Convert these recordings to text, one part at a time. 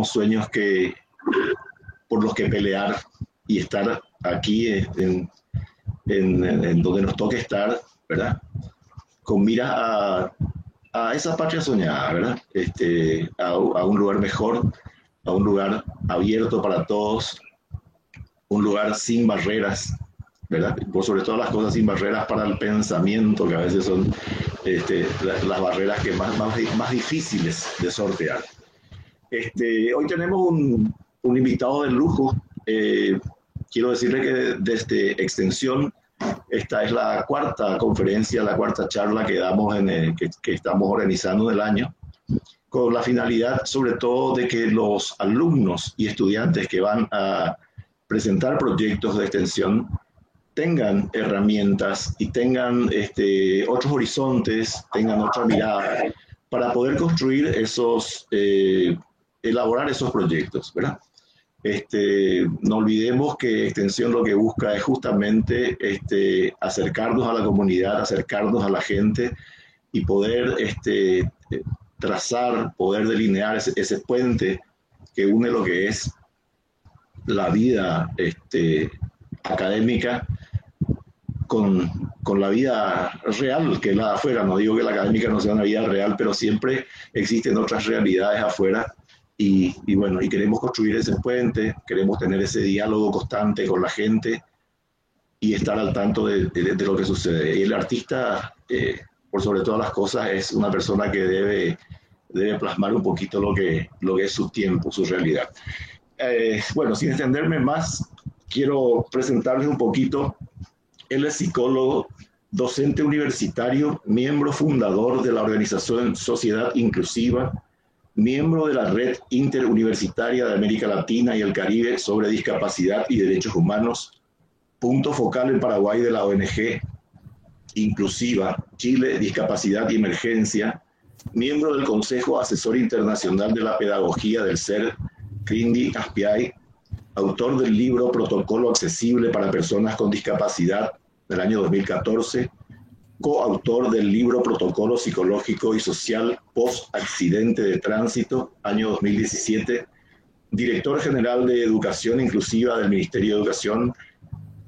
sueños por los que pelear y estar aquí en donde nos toque estar, ¿verdad? Con miras a esa patria soñada, ¿verdad? A un lugar mejor, a un lugar abierto para todos, un lugar sin barreras, ¿verdad? Por sobre todas las cosas, sin barreras para el pensamiento, que a veces son las barreras que más difíciles de sortear. Hoy tenemos un invitado de lujo. Quiero decirle que desde Extensión, esta es la cuarta conferencia, la cuarta charla que damos que estamos organizando en el año, con la finalidad sobre todo de que los alumnos y estudiantes que van a presentar proyectos de extensión tengan herramientas y tengan otros horizontes, tengan otra mirada para poder construir elaborar esos proyectos, ¿verdad? No olvidemos que Extensión lo que busca es justamente acercarnos a la comunidad, acercarnos a la gente y poder trazar, poder delinear ese puente que une lo que es la vida académica con la vida real, que es la de afuera. No digo que la académica no sea una vida real, pero siempre existen otras realidades afuera. Bueno, y queremos construir ese puente, queremos tener ese diálogo constante con la gente y estar al tanto de lo que sucede. Y el artista, por sobre todas las cosas, es una persona que debe plasmar un poquito lo que es su tiempo, su realidad. Bueno, sin extenderme más, quiero presentarles un poquito. Él es psicólogo, docente universitario, miembro fundador de la organización Sociedad Inclusiva, miembro de la Red Interuniversitaria de América Latina y el Caribe sobre Discapacidad y Derechos Humanos, punto focal en Paraguay de la ONG Inclusiva, Chile, Discapacidad y Emergencia, miembro del Consejo Asesor Internacional de la Pedagogía del Ser, CRINDI ASPIAI, autor del libro Protocolo Accesible para Personas con Discapacidad del año 2014, coautor del libro Protocolo Psicológico y Social Post-Accidente de Tránsito, año 2017, director general de Educación Inclusiva del Ministerio de Educación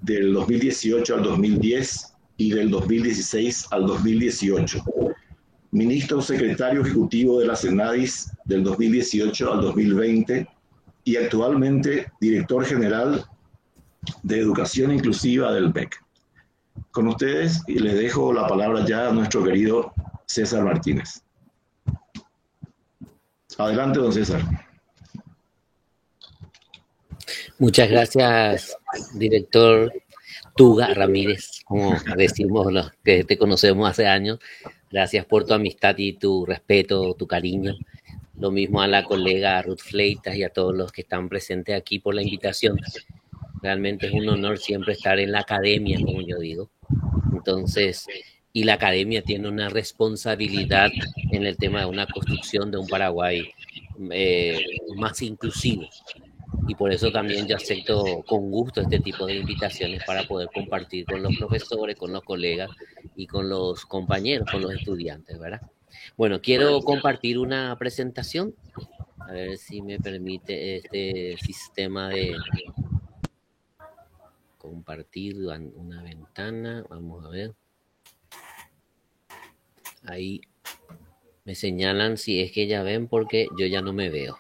del 2018 al 2010 y del 2016 al 2018, ministro secretario ejecutivo de la CENADIS del 2018 al 2020 y actualmente director general de Educación Inclusiva del MEC. Con ustedes y le dejo la palabra ya a nuestro querido César Martínez. Adelante, don César. Muchas gracias, director Tuga Ramírez, como decimos los que te conocemos hace años. Gracias por tu amistad y tu respeto, tu cariño. Lo mismo a la colega Ruth Fleitas y a todos los que están presentes aquí por la invitación. Realmente es un honor siempre estar en la academia, como yo digo. Entonces, y la academia tiene una responsabilidad en el tema de una construcción de un Paraguay más inclusivo. Y por eso también yo acepto con gusto este tipo de invitaciones para poder compartir con los profesores, con los colegas y con los compañeros, con los estudiantes, ¿verdad? Bueno, quiero compartir una presentación. A ver si me permite este sistema de compartir una ventana. Vamos a ver. Ahí me señalan si es que ya ven porque yo ya no me veo.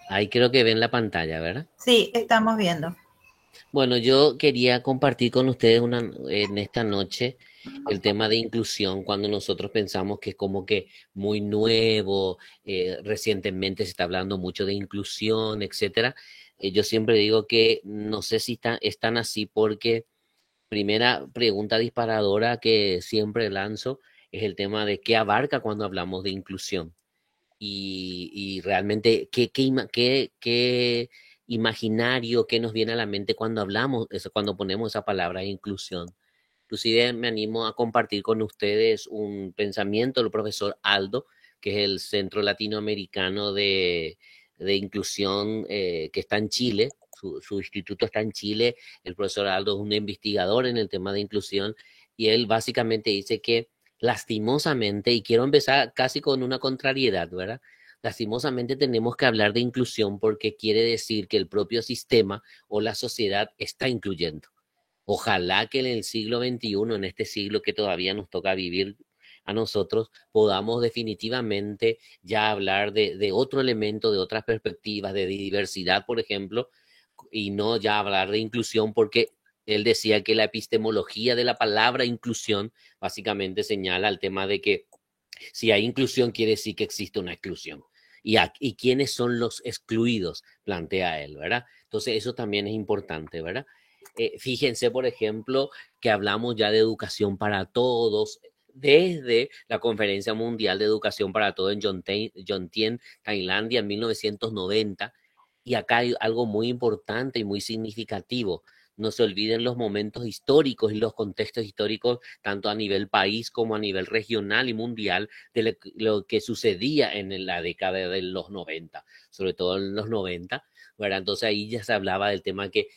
Ahí creo que ven la pantalla, ¿verdad? Sí, estamos viendo. Bueno, yo quería compartir con ustedes en esta noche el tema de inclusión, cuando nosotros pensamos que es como que muy nuevo, recientemente se está hablando mucho de inclusión, etcétera. Yo siempre digo que no sé si están así porque primera pregunta disparadora que siempre lanzo es el tema de qué abarca cuando hablamos de inclusión y realmente qué imaginario, qué nos viene a la mente cuando hablamos, cuando ponemos esa palabra inclusión. Inclusive me animo a compartir con ustedes un pensamiento del profesor Aldo, que es el Centro Latinoamericano de Inclusión que está en Chile. Su instituto está en Chile. El profesor Aldo es un investigador en el tema de inclusión y él básicamente dice que lastimosamente, y quiero empezar casi con una contrariedad, ¿verdad? Lastimosamente tenemos que hablar de inclusión porque quiere decir que el propio sistema o la sociedad está incluyendo. Ojalá que en el siglo XXI, en este siglo que todavía nos toca vivir a nosotros, podamos definitivamente ya hablar de otro elemento, de otras perspectivas, de diversidad, por ejemplo, y no ya hablar de inclusión, porque él decía que la epistemología de la palabra inclusión básicamente señala el tema de que si hay inclusión quiere decir que existe una exclusión. Y quiénes son los excluidos, plantea él, ¿verdad? Entonces eso también es importante, ¿verdad? Fíjense, por ejemplo, que hablamos ya de educación para todos desde la Conferencia Mundial de Educación para Todos en Jomtien, Tailandia, en 1990. Y acá hay algo muy importante y muy significativo. No se olviden los momentos históricos y los contextos históricos, tanto a nivel país como a nivel regional y mundial, de lo que sucedía en la década de los 90, sobre todo en los 90, ¿verdad? Entonces ahí ya se hablaba del tema que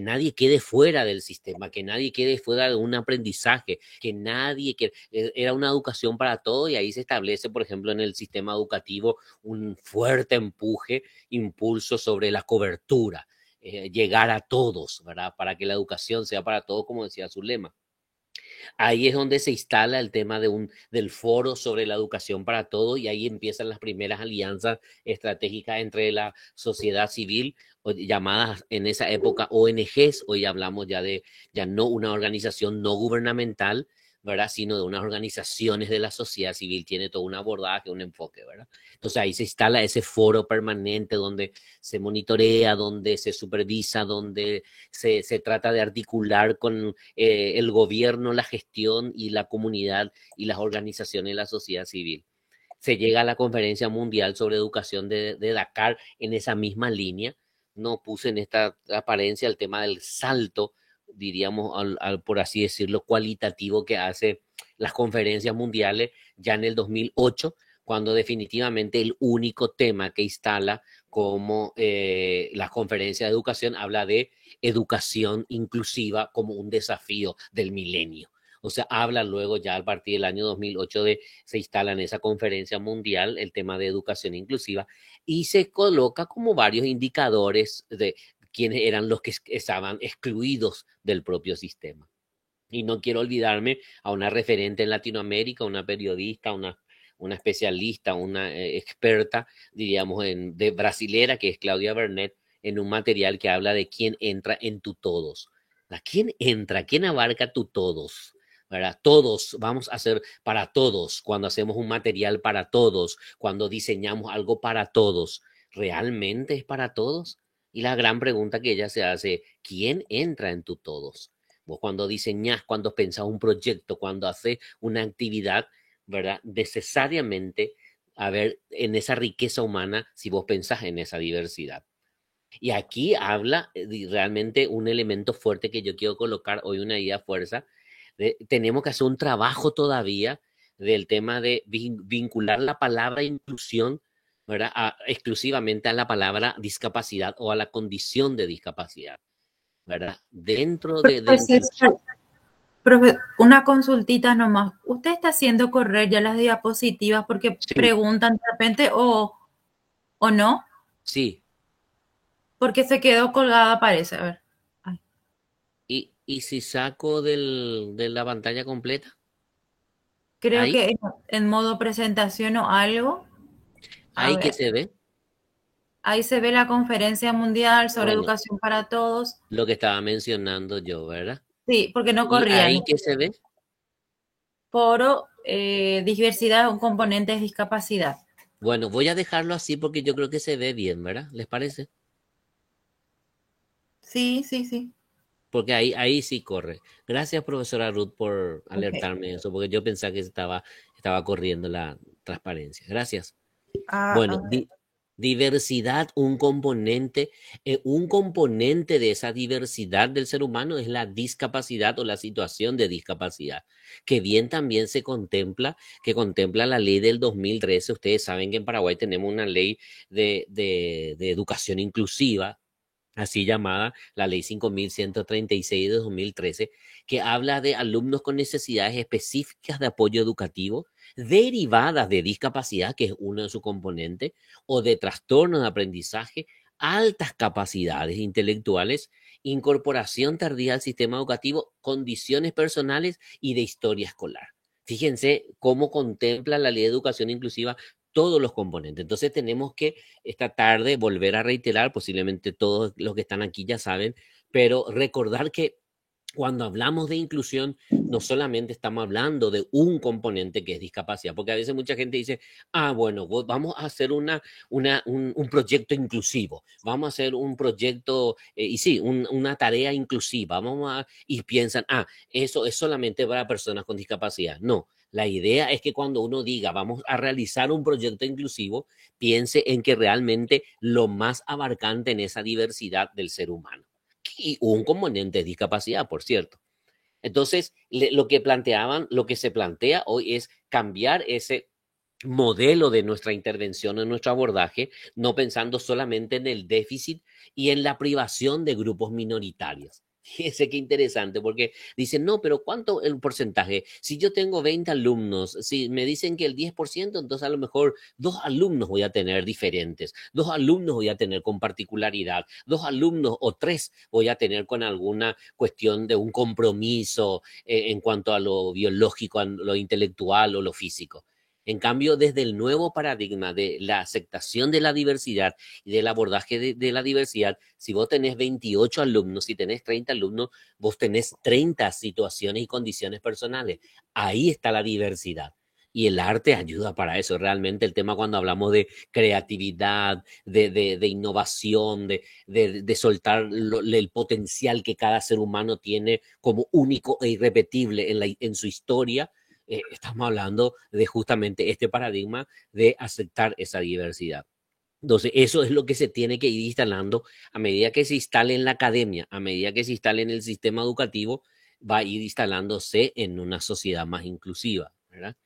nadie quede fuera del sistema, que nadie quede fuera de un aprendizaje, que nadie, que era una educación para todo y ahí se establece, por ejemplo, en el sistema educativo un fuerte empuje, impulso sobre la cobertura, llegar a todos, ¿verdad? Para que la educación sea para todos, como decía su lema. Ahí es donde se instala el tema del foro sobre la educación para todos y ahí empiezan las primeras alianzas estratégicas entre la sociedad civil, llamadas en esa época ONGs. Hoy hablamos ya no una organización no gubernamental, ¿verdad? Sino de unas organizaciones de la sociedad civil, tiene todo un abordaje, un enfoque, ¿verdad? Entonces ahí se instala ese foro permanente donde se monitorea, donde se supervisa, donde se trata de articular con el gobierno, la gestión y la comunidad y las organizaciones de la sociedad civil. Se llega a la Conferencia Mundial sobre Educación de Dakar en esa misma línea. No puse en esta apariencia el tema del salto, diríamos, por así decirlo, cualitativo que hace las conferencias mundiales ya en el 2008, cuando definitivamente el único tema que instala como las conferencias de educación habla de educación inclusiva como un desafío del milenio. O sea, habla luego ya a partir del año 2008 se instala en esa conferencia mundial el tema de educación inclusiva y se coloca como varios indicadores de quiénes eran los que estaban excluidos del propio sistema. Y no quiero olvidarme a una referente en Latinoamérica, una periodista, una especialista, una experta, diríamos, de brasilera, que es Claudia Bernet, en un material que habla de quién entra en tu todos. ¿Quién entra? ¿Quién abarca tu todos? ¿Verdad? Todos vamos a hacer para todos, cuando hacemos un material para todos, cuando diseñamos algo para todos, ¿realmente es para todos? Y la gran pregunta que ella se hace, ¿quién entra en tu todos? Vos cuando diseñás, cuando pensás un proyecto, cuando haces una actividad, ¿verdad? Necesariamente, a ver, en esa riqueza humana, si vos pensás en esa diversidad. Y aquí habla realmente un elemento fuerte que yo quiero colocar hoy, una idea fuerza. Tenemos que hacer un trabajo todavía del tema de vincular la palabra inclusión, ¿verdad? Exclusivamente a la palabra discapacidad o a la condición de discapacidad, ¿verdad? Dentro de inclusión. Profe, una consultita nomás. ¿Usted está haciendo correr ya las diapositivas porque sí preguntan de repente o no? Sí. Porque se quedó colgada, parece. A ver. ¿Y si saco de la pantalla completa? Creo ¿ahí? Que en modo presentación o algo. ¿Ahí que se ve? Ahí se ve la conferencia mundial sobre educación para todos. Lo que estaba mencionando yo, ¿verdad? Sí, porque no corría. ¿Ahí que se ve? Foro, diversidad, un componente de discapacidad. Bueno, voy a dejarlo así porque yo creo que se ve bien, ¿verdad? ¿Les parece? Sí, sí, sí. Porque ahí sí corre. Gracias, profesora Ruth, por alertarme de eso, porque yo pensaba que estaba corriendo la transparencia. Gracias. Bueno, diversidad, un componente de esa diversidad del ser humano es la discapacidad o la situación de discapacidad, que bien también se contempla, que contempla la ley del 2013. Ustedes saben que en Paraguay tenemos una ley de educación inclusiva, así llamada la Ley 5.136 de 2013, que habla de alumnos con necesidades específicas de apoyo educativo derivadas de discapacidad, que es uno de sus componentes, o de trastorno de aprendizaje, altas capacidades intelectuales, incorporación tardía al sistema educativo, condiciones personales y de historia escolar. Fíjense cómo contempla la Ley de Educación Inclusiva todos los componentes. Entonces tenemos que esta tarde volver a reiterar, posiblemente todos los que están aquí ya saben, pero recordar que cuando hablamos de inclusión, no solamente estamos hablando de un componente que es discapacidad, porque a veces mucha gente dice, bueno, vamos a hacer un proyecto inclusivo, vamos a hacer un proyecto, y sí, una tarea inclusiva, y piensan, eso es solamente para personas con discapacidad. No, la idea es que cuando uno diga, vamos a realizar un proyecto inclusivo, piense en que realmente lo más abarcante en esa diversidad del ser humano y un componente de discapacidad, por cierto. Entonces, lo que se plantea hoy es cambiar ese modelo de nuestra intervención, en nuestro abordaje, no pensando solamente en el déficit y en la privación de grupos minoritarios. Fíjense qué interesante, porque dicen, no, pero ¿cuánto el porcentaje? Si yo tengo 20 alumnos, si me dicen que el 10%, entonces a lo mejor 2 alumnos voy a tener diferentes, 2 alumnos voy a tener con particularidad, 2 alumnos o 3 voy a tener con alguna cuestión de un compromiso en cuanto a lo biológico, a lo intelectual o lo físico. En cambio, desde el nuevo paradigma de la aceptación de la diversidad y del abordaje de la diversidad, si vos tenés 28 alumnos, si tenés 30 alumnos, vos tenés 30 situaciones y condiciones personales. Ahí está la diversidad. Y el arte ayuda para eso. Realmente el tema cuando hablamos de creatividad, de innovación, de soltar el potencial que cada ser humano tiene como único e irrepetible en su historia, estamos hablando de justamente este paradigma de aceptar esa diversidad. Entonces, eso es lo que se tiene que ir instalando a medida que se instale en la academia, a medida que se instale en el sistema educativo, va a ir instalándose en una sociedad más inclusiva, ¿verdad?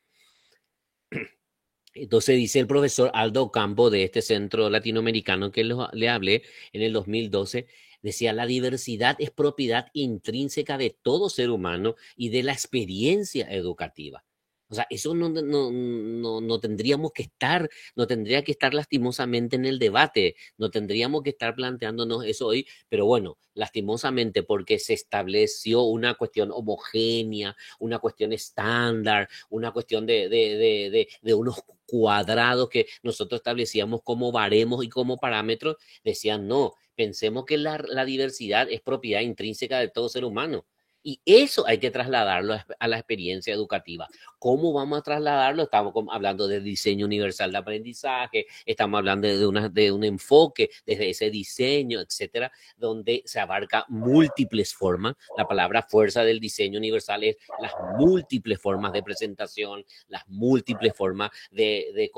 Entonces dice el profesor Aldo Campo de este centro latinoamericano que le hablé en el 2012, decía, la diversidad es propiedad intrínseca de todo ser humano y de la experiencia educativa. O sea, eso no tendríamos que estar, no tendría que estar lastimosamente en el debate, no tendríamos que estar planteándonos eso hoy, pero bueno, lastimosamente porque se estableció una cuestión homogénea, una cuestión estándar, una cuestión de unos cuadrados que nosotros establecíamos como baremos y como parámetros, decían no, pensemos que la diversidad es propiedad intrínseca de todo ser humano. Y eso hay que trasladarlo a la experiencia educativa. ¿Cómo vamos a trasladarlo? Estamos hablando del diseño universal de aprendizaje, estamos hablando de un enfoque desde ese diseño, etcétera, donde se abarca múltiples formas. La palabra fuerza del diseño universal es las múltiples formas de presentación, las múltiples formas de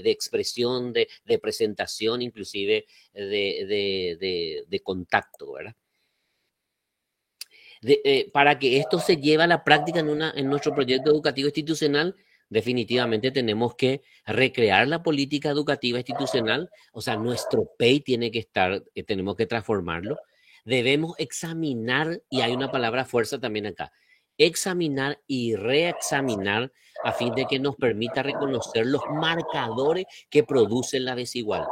expresión, de presentación, inclusive de contacto, ¿verdad? Para que esto se lleve a la práctica en nuestro proyecto educativo institucional, definitivamente tenemos que recrear la política educativa institucional, o sea, nuestro PEI tiene que estar, tenemos que transformarlo. Debemos examinar, y hay una palabra fuerza también acá, examinar y reexaminar a fin de que nos permita reconocer los marcadores que producen la desigualdad.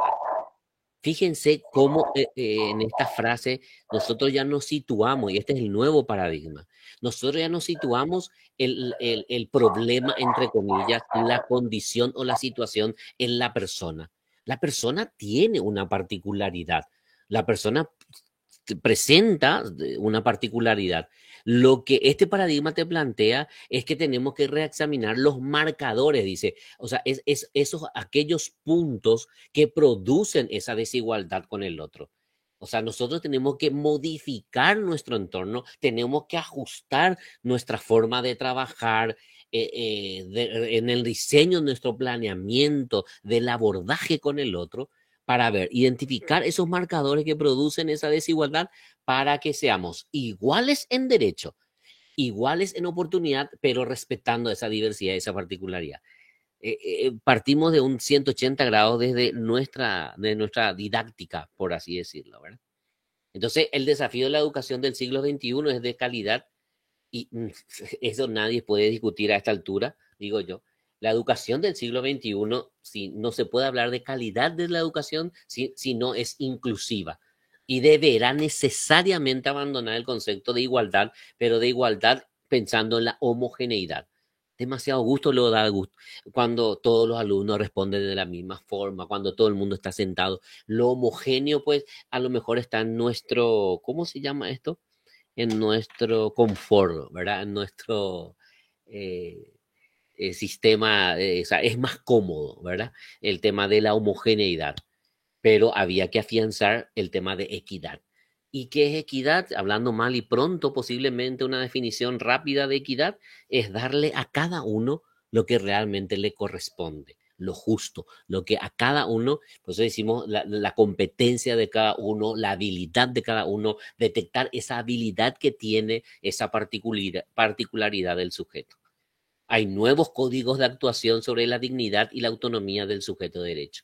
Fíjense cómo en esta frase nosotros ya nos situamos, y este es el nuevo paradigma, nosotros ya nos situamos el problema, entre comillas, la condición o la situación en la persona. La persona tiene una particularidad, la persona presenta una particularidad. Lo que este paradigma te plantea es que tenemos que reexaminar los marcadores, dice. O sea, es esos, aquellos puntos que producen esa desigualdad con el otro. O sea, nosotros tenemos que modificar nuestro entorno, tenemos que ajustar nuestra forma de trabajar, en el diseño de nuestro planeamiento, del abordaje con el otro, para identificar esos marcadores que producen esa desigualdad para que seamos iguales en derecho, iguales en oportunidad, pero respetando esa diversidad, esa particularidad. Partimos de un 180 grados desde de nuestra didáctica, por así decirlo, ¿verdad? Entonces, el desafío de la educación del siglo XXI es de calidad y eso nadie puede discutir a esta altura, digo yo. La educación del siglo XXI, si no se puede hablar de calidad de la educación si no es inclusiva. Y deberá necesariamente abandonar el concepto de igualdad, pero de igualdad pensando en la homogeneidad. Demasiado gusto lo da gusto cuando todos los alumnos responden de la misma forma, cuando todo el mundo está sentado. Lo homogéneo, pues, a lo mejor está en nuestro, ¿cómo se llama esto? En nuestro confort, ¿verdad? En nuestro eh, sistema, o sea, es más cómodo, ¿verdad? El tema de la homogeneidad, pero había que afianzar el tema de equidad. ¿Y qué es equidad? Hablando mal y pronto, posiblemente una definición rápida de equidad es darle a cada uno lo que realmente le corresponde, lo justo, lo que a cada uno, por eso decimos la competencia de cada uno, la habilidad de cada uno, detectar esa habilidad que tiene esa particularidad del sujeto. Hay nuevos códigos de actuación sobre la dignidad y la autonomía del sujeto de derecho.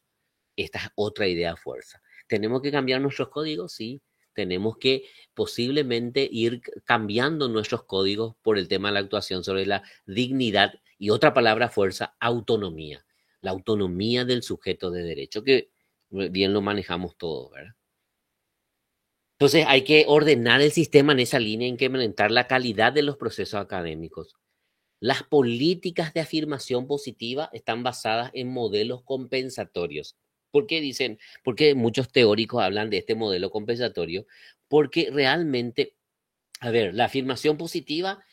Esta es otra idea fuerza. ¿Tenemos que cambiar nuestros códigos? Sí. Tenemos que posiblemente ir cambiando nuestros códigos por el tema de la actuación sobre la dignidad y otra palabra fuerza, autonomía. La autonomía del sujeto de derecho, que bien lo manejamos todos, ¿verdad? Entonces hay que ordenar el sistema en esa línea, incrementar la calidad de los procesos académicos. Las políticas de afirmación positiva están basadas en modelos compensatorios. ¿Por qué dicen? Porque muchos teóricos hablan de este modelo compensatorio, porque realmente, a ver, la afirmación positiva,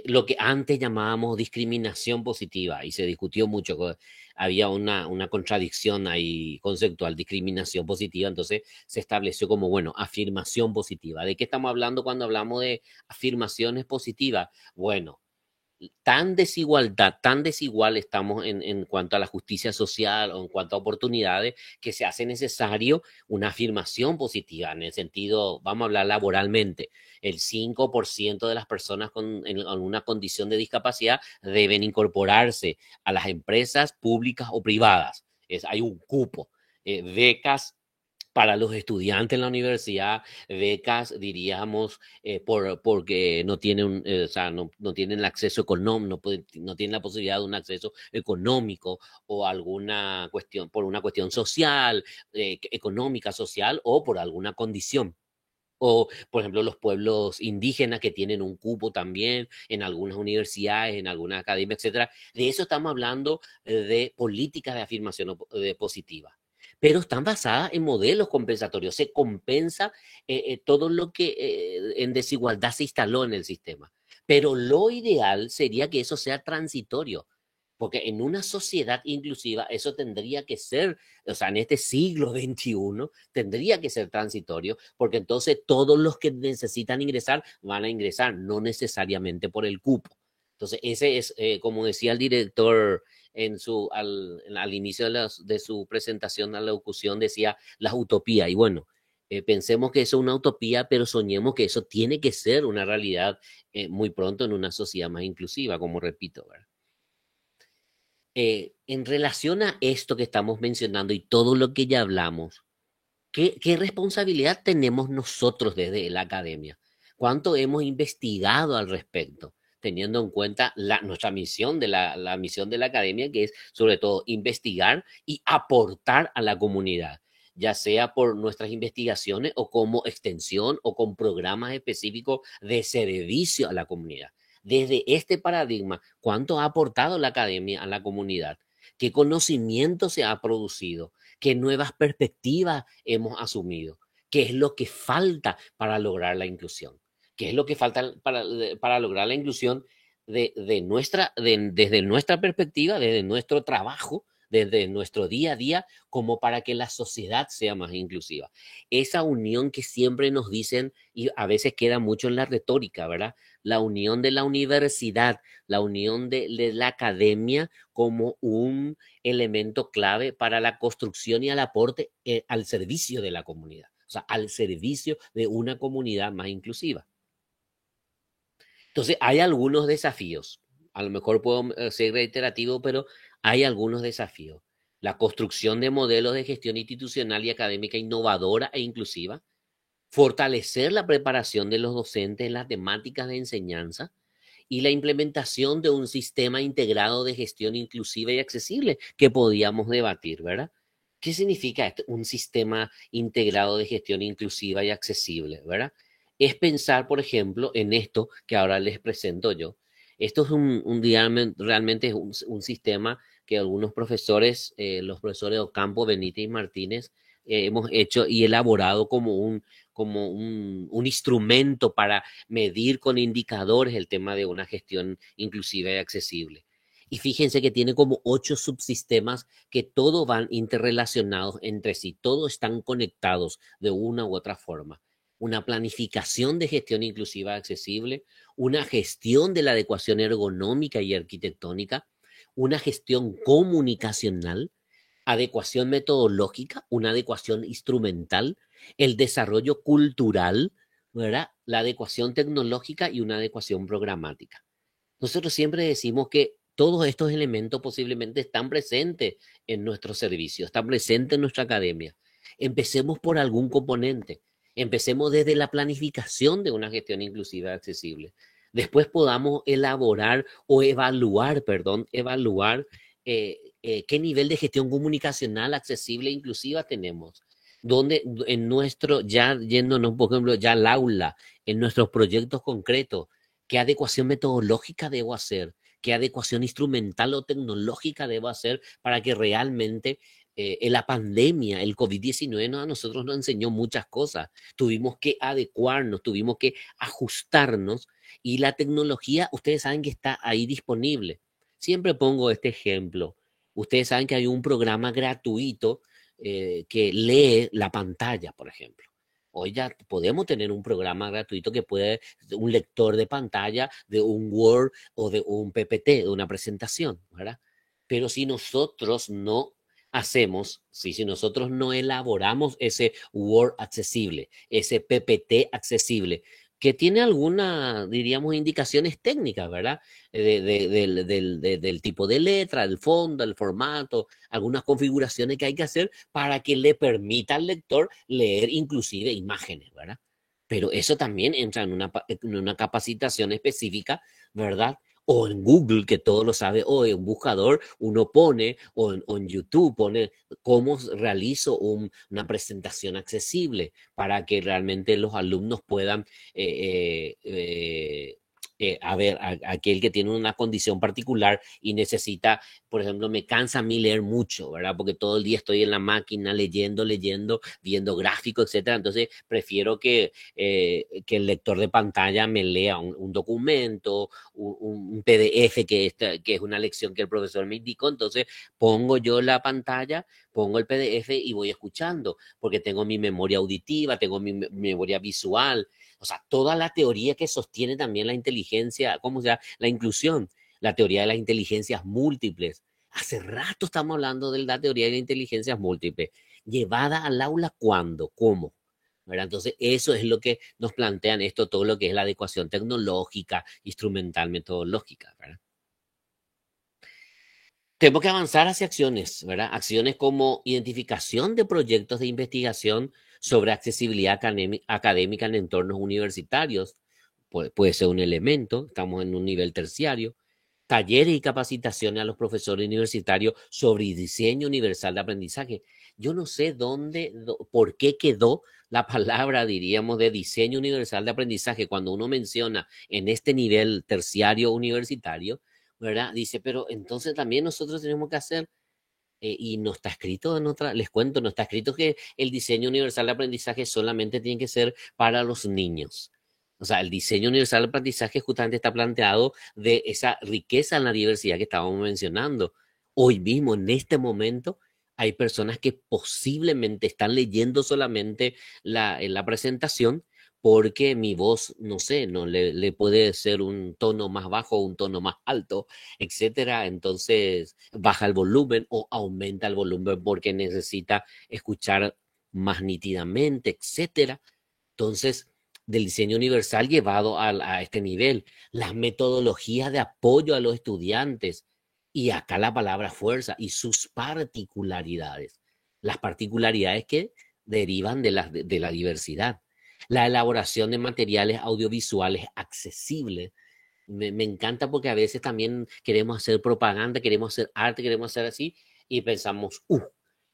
lo que antes llamábamos discriminación positiva, y se discutió mucho, había una contradicción ahí conceptual, discriminación positiva, entonces se estableció como, bueno, afirmación positiva. ¿De qué estamos hablando cuando hablamos de afirmaciones positivas? Bueno, tan desigualdad, tan desigual estamos en cuanto a la justicia social o en cuanto a oportunidades, que se hace necesario una afirmación positiva en el sentido, vamos a hablar laboralmente, el 5% de las personas en alguna condición de discapacidad deben incorporarse a las empresas públicas o privadas. Hay un cupo, becas para los estudiantes en la universidad, becas, diríamos, porque no tienen, o sea, no tienen el acceso económico, no tienen la posibilidad de un acceso económico o alguna cuestión, por una cuestión social, económica, social o por alguna condición. O, por ejemplo, los pueblos indígenas que tienen un cupo también en algunas universidades, en algunas academias, etcétera. De eso estamos hablando de políticas de afirmación positiva. Pero están basadas en modelos compensatorios. Se compensa todo lo que en desigualdad se instaló en el sistema. Pero lo ideal sería que eso sea transitorio. Porque en una sociedad inclusiva eso tendría que ser, o sea, en este siglo XXI tendría que ser transitorio, porque entonces todos los que necesitan ingresar van a ingresar, no necesariamente por el cupo. Entonces, ese es, como decía el director al inicio de su presentación a la locución, decía las utopías. Y bueno, pensemos que eso es una utopía, pero soñemos que eso tiene que ser una realidad muy pronto en una sociedad más inclusiva, como repito, ¿verdad? En relación a esto que estamos mencionando y todo lo que ya hablamos, ¿qué responsabilidad tenemos nosotros desde la academia? ¿Cuánto hemos investigado al respecto? Teniendo en cuenta nuestra misión la misión de la academia, que es sobre todo investigar y aportar a la comunidad, ya sea por nuestras investigaciones o como extensión o con programas específicos de servicio a la comunidad. Desde este paradigma, ¿cuánto ha aportado la academia a la comunidad? ¿Qué conocimiento se ha producido? ¿Qué nuevas perspectivas hemos asumido? ¿Qué es lo que falta para lograr la inclusión? ¿Qué es lo que falta para lograr la inclusión desde nuestra perspectiva, desde nuestro trabajo, desde nuestro día a día, como para que la sociedad sea más inclusiva? Esa unión que siempre nos dicen y a veces queda mucho en la retórica, ¿verdad? La unión de la universidad, la unión de la academia como un elemento clave para la construcción y el aporte al servicio de la comunidad, o sea, al servicio de una comunidad más inclusiva. Entonces, hay algunos desafíos. A lo mejor puedo ser reiterativo, pero hay algunos desafíos. La construcción de modelos de gestión institucional y académica innovadora e inclusiva. fortalecer la preparación de los docentes en las temáticas de enseñanza y la implementación de un sistema integrado de gestión inclusiva y accesible que podíamos debatir, ¿verdad? ¿Qué significa esto? Un sistema integrado de gestión inclusiva y accesible, ¿verdad? Es pensar, por ejemplo, en esto que ahora les presento yo. Esto es realmente es un sistema que algunos profesores, los profesores Ocampo, Benítez y Martínez, hemos hecho y elaborado como un instrumento para medir con indicadores el tema de una gestión inclusiva y accesible. Y fíjense que tiene como 8 subsistemas que todos van interrelacionados entre sí, todos están conectados de una u otra forma. Una planificación de gestión inclusiva y accesible, una gestión de la adecuación ergonómica y arquitectónica, una gestión comunicacional, adecuación metodológica, una adecuación instrumental, el desarrollo cultural, ¿verdad? La adecuación tecnológica y una adecuación programática. Nosotros siempre decimos que todos estos elementos posiblemente están presentes en nuestro servicio, están presentes en nuestra academia. Empecemos por algún componente. Empecemos desde la planificación de una gestión inclusiva y accesible. Después podamos elaborar o evaluar qué nivel de gestión comunicacional accesible e inclusiva tenemos. Donde en nuestro, ya yéndonos, por ejemplo, ya al aula, en nuestros proyectos concretos, qué adecuación metodológica debo hacer, qué adecuación instrumental o tecnológica debo hacer para que realmente en la pandemia, el COVID-19 a nosotros nos enseñó muchas cosas. Tuvimos que adecuarnos, tuvimos que ajustarnos y la tecnología, ustedes saben que está ahí disponible. Siempre pongo este ejemplo. Ustedes saben que hay un programa gratuito que lee la pantalla, por ejemplo. Hoy ya podemos tener un programa gratuito que puede, un lector de pantalla de un Word o de un PPT, de una presentación, ¿verdad? Pero si nosotros no hacemos, si nosotros no elaboramos ese Word accesible, ese PPT accesible, que tiene algunas, diríamos, indicaciones técnicas, ¿verdad? Del tipo de letra, el fondo, el formato, algunas configuraciones que hay que hacer para que le permita al lector leer inclusive imágenes, ¿verdad? Pero eso también entra en una capacitación específica, ¿verdad? O en Google, que todo lo sabe, o en un buscador uno pone, o en YouTube pone cómo realizo una presentación accesible para que realmente los alumnos puedan a ver, aquel que tiene una condición particular y necesita, por ejemplo, me cansa a mí leer mucho, ¿verdad? Porque todo el día estoy en la máquina leyendo, viendo gráficos, etcétera. Entonces, prefiero que el lector de pantalla me lea un documento, un PDF que es una lección que el profesor me indicó. Entonces, pongo yo la pantalla, pongo el PDF y voy escuchando, porque tengo mi memoria auditiva, tengo mi memoria visual. O sea, toda la teoría que sostiene también la inteligencia, ¿cómo se llama? La inclusión, la teoría de las inteligencias múltiples. Hace rato estamos hablando de la teoría de las inteligencias múltiples. ¿Llevada al aula cuándo? ¿Cómo? ¿Verdad? Entonces, eso es lo que nos plantean esto, todo lo que es la adecuación tecnológica, instrumental, metodológica, ¿verdad? Tenemos que avanzar hacia acciones, ¿verdad? Acciones como identificación de proyectos de investigación sobre accesibilidad académica en entornos universitarios. Puede ser un elemento, estamos en un nivel terciario. Talleres y capacitaciones a los profesores universitarios sobre diseño universal de aprendizaje. Yo no sé por qué quedó la palabra, diríamos, de diseño universal de aprendizaje cuando uno menciona en este nivel terciario universitario, ¿verdad? Dice, pero entonces también nosotros tenemos que hacer, y no está escrito les cuento, no está escrito que el diseño universal de aprendizaje solamente tiene que ser para los niños. O sea, el diseño universal de aprendizaje justamente está planteado de esa riqueza en la diversidad que estábamos mencionando. Hoy mismo, en este momento, hay personas que posiblemente están leyendo solamente la presentación porque mi voz, no sé, no le puede ser un tono más bajo o un tono más alto, etcétera. Entonces baja el volumen o aumenta el volumen porque necesita escuchar más nítidamente, etcétera. Entonces, del diseño universal llevado a este nivel, las metodologías de apoyo a los estudiantes y acá la palabra fuerza y sus particularidades, las particularidades que derivan de la diversidad. La elaboración de materiales audiovisuales accesibles. Me encanta porque a veces también queremos hacer propaganda, queremos hacer arte, queremos hacer así y pensamos,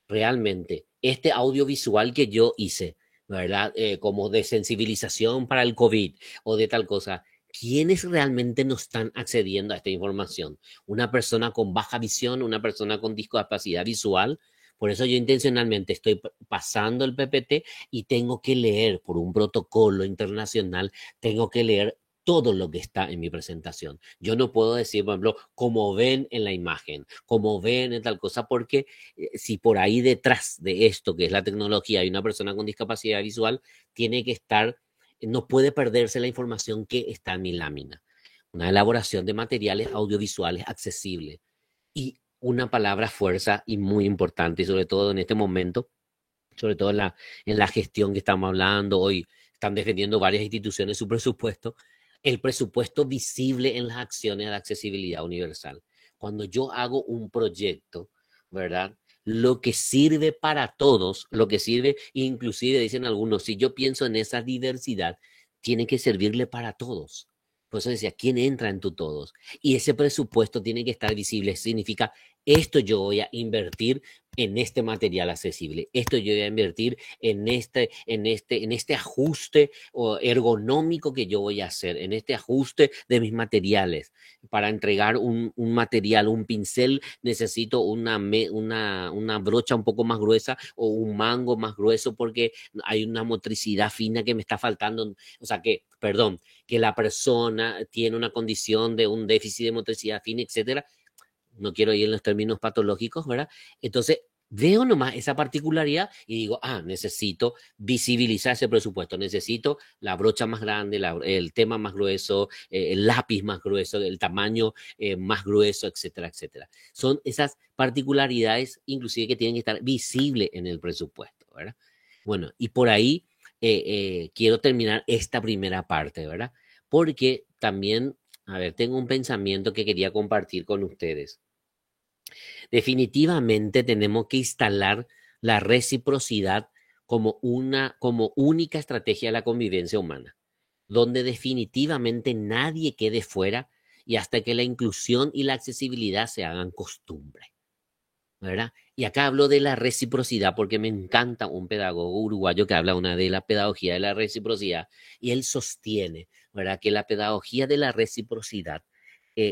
realmente, este audiovisual que yo hice, ¿verdad? Como de sensibilización para el COVID o de tal cosa, ¿quiénes realmente no están accediendo a esta información? Una persona con baja visión, una persona con discapacidad visual. Por eso yo intencionalmente estoy pasando el PPT y tengo que leer por un protocolo internacional, tengo que leer todo lo que está en mi presentación. Yo no puedo decir, por ejemplo, como ven en la imagen, como ven en tal cosa, porque si por ahí detrás de esto, que es la tecnología, hay una persona con discapacidad visual, tiene que estar, no puede perderse la información que está en mi lámina. Una elaboración de materiales audiovisuales accesibles. Y una palabra fuerza y muy importante, y sobre todo en este momento, sobre todo en la gestión que estamos hablando hoy, están defendiendo varias instituciones su presupuesto, el presupuesto visible en las acciones de accesibilidad universal. Cuando yo hago un proyecto, ¿verdad? Lo que sirve para todos, lo que sirve, inclusive dicen algunos, si yo pienso en esa diversidad, tiene que servirle para todos. Por eso decía, ¿quién entra en tu todos? Y ese presupuesto tiene que estar visible. Significa, esto yo voy a invertir en este material accesible. Esto yo voy a invertir en este ajuste ergonómico que yo voy a hacer, en este ajuste de mis materiales. Para entregar un material, un pincel, necesito una brocha un poco más gruesa o un mango más grueso porque hay una motricidad fina que me está faltando. O sea que, perdón, que la persona tiene una condición de un déficit de motricidad fina, etcétera. No quiero ir en los términos patológicos, ¿verdad? Entonces, veo nomás esa particularidad y digo, necesito visibilizar ese presupuesto, necesito la brocha más grande, el tema más grueso, el lápiz más grueso, el tamaño más grueso, etcétera, etcétera. Son esas particularidades, inclusive, que tienen que estar visibles en el presupuesto, ¿verdad? Bueno, y por ahí quiero terminar esta primera parte, ¿verdad? Porque también, a ver, tengo un pensamiento que quería compartir con ustedes. Definitivamente tenemos que instalar la reciprocidad como única estrategia de la convivencia humana, donde definitivamente nadie quede fuera y hasta que la inclusión y la accesibilidad se hagan costumbre, ¿verdad? Y acá hablo de la reciprocidad porque me encanta un pedagogo uruguayo que habla de la pedagogía de la reciprocidad y él sostiene, ¿verdad? Que la pedagogía de la reciprocidad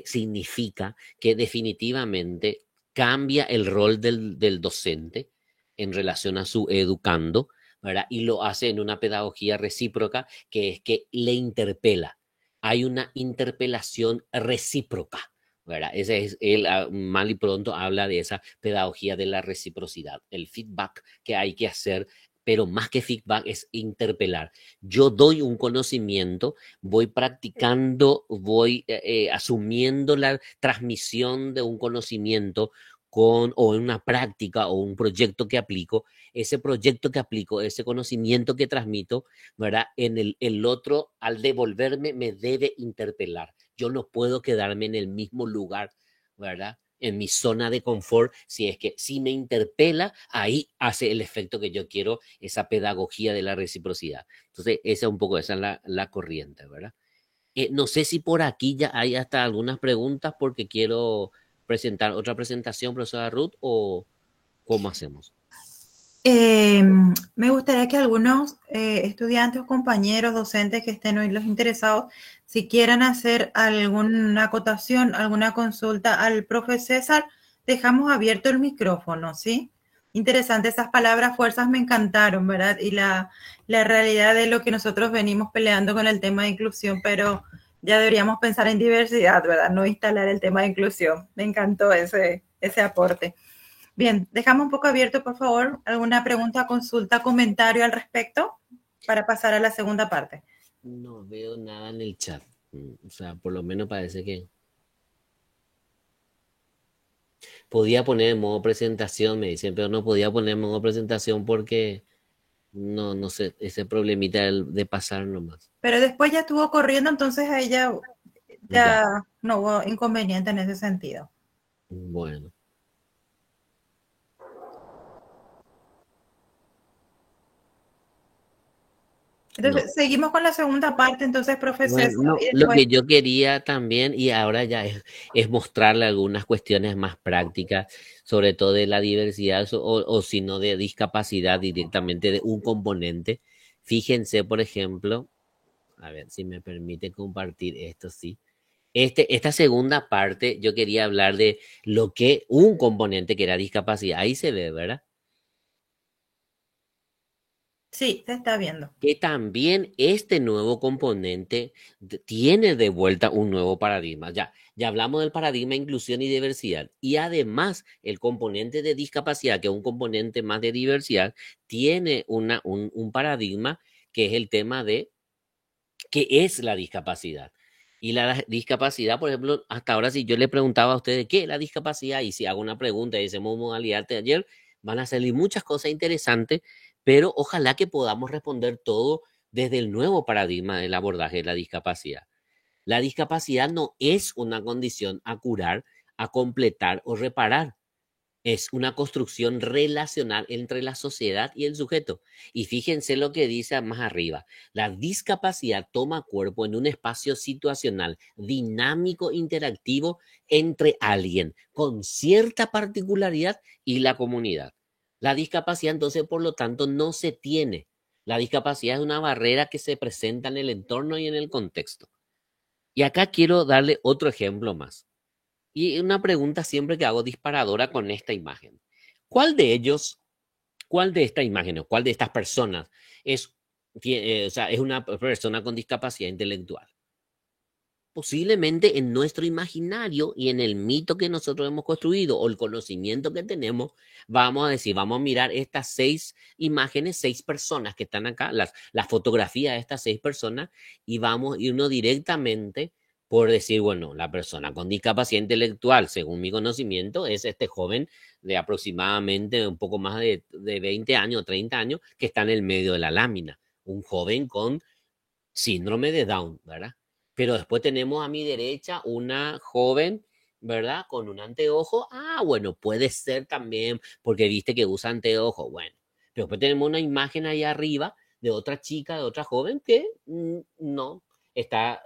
significa que definitivamente cambia el rol del docente en relación a su educando, ¿verdad? Y lo hace en una pedagogía recíproca que es que le interpela. Hay una interpelación recíproca, ¿verdad? Ese es él, mal y pronto habla de esa pedagogía de la reciprocidad, el feedback que hay que hacer, pero más que feedback es interpelar. Yo doy un conocimiento, voy practicando, voy asumiendo la transmisión de un conocimiento o en una práctica o un proyecto que aplico, ese proyecto que aplico, ese conocimiento que transmito, ¿verdad? En el otro, al devolverme, me debe interpelar. Yo no puedo quedarme en el mismo lugar, ¿verdad? En mi zona de confort, si me interpela, ahí hace el efecto que yo quiero, esa pedagogía de la reciprocidad. Entonces, esa es la corriente, ¿verdad? No sé si por aquí ya hay hasta algunas preguntas porque quiero presentar otra presentación, profesora Ruth, o cómo hacemos. Me gustaría que algunos estudiantes o compañeros docentes que estén hoy los interesados, si quieran hacer alguna acotación, alguna consulta al profe César, dejamos abierto el micrófono, ¿sí? Interesante, esas palabras fuerzas me encantaron, ¿verdad? Y la realidad de lo que nosotros venimos peleando con el tema de inclusión, pero ya deberíamos pensar en diversidad, ¿verdad? No instalar el tema de inclusión. Me encantó ese aporte. Bien, dejamos un poco abierto, por favor, alguna pregunta, consulta, comentario al respecto para pasar a la segunda parte. No veo nada en el chat. O sea, por lo menos parece que podía poner en modo presentación, me dicen, pero no podía poner en modo presentación porque no sé, ese problemita de pasar nomás. Pero después ya estuvo corriendo, entonces a ella ya no hubo inconveniente en ese sentido. Bueno. Entonces, seguimos con la segunda parte, entonces, profesor. Bueno, no, lo que yo quería también, y ahora ya es mostrarle algunas cuestiones más prácticas, sobre todo de la diversidad o si no de discapacidad directamente de un componente. Fíjense, por ejemplo, a ver si me permite compartir esto, sí. Esta segunda parte, yo quería hablar de lo que un componente que era discapacidad. Ahí se ve, ¿verdad? Sí, se está viendo. Que también este nuevo componente tiene de vuelta un nuevo paradigma. Ya hablamos del paradigma de inclusión y diversidad. Y además, el componente de discapacidad, que es un componente más de diversidad, tiene un paradigma que es el tema de qué es la discapacidad. Y la discapacidad, por ejemplo, hasta ahora si yo le preguntaba a ustedes qué es la discapacidad y si hago una pregunta y decimos modalidad de ayer, van a salir muchas cosas interesantes, pero ojalá que podamos responder todo desde el nuevo paradigma del abordaje de la discapacidad. La discapacidad no es una condición a curar, a completar o reparar. Es una construcción relacional entre la sociedad y el sujeto. Y fíjense lo que dice más arriba. La discapacidad toma cuerpo en un espacio situacional, dinámico, interactivo entre alguien con cierta particularidad y la comunidad. La discapacidad, entonces, por lo tanto, no se tiene. La discapacidad es una barrera que se presenta en el entorno y en el contexto. Y acá quiero darle otro ejemplo más. Y una pregunta siempre que hago disparadora con esta imagen. ¿Cuál de ellos, cuál de estas imágenes, cuál de estas personas o sea, es una persona con discapacidad intelectual? Posiblemente en nuestro imaginario y en el mito que nosotros hemos construido o el conocimiento que tenemos, vamos a decir, vamos a mirar estas 6 imágenes, 6 personas que están acá, la fotografía de estas 6 personas, y vamos a irnos directamente por decir, bueno, la persona con discapacidad intelectual, según mi conocimiento, es este joven de aproximadamente un poco más de 20 años, 30 años, que está en el medio de la lámina. Un joven con síndrome de Down, ¿verdad? Pero después tenemos a mi derecha una joven, ¿verdad? Con un anteojo. Ah, bueno, puede ser también porque viste que usa anteojo. Bueno, pero después tenemos una imagen ahí arriba de otra chica, de otra joven que no está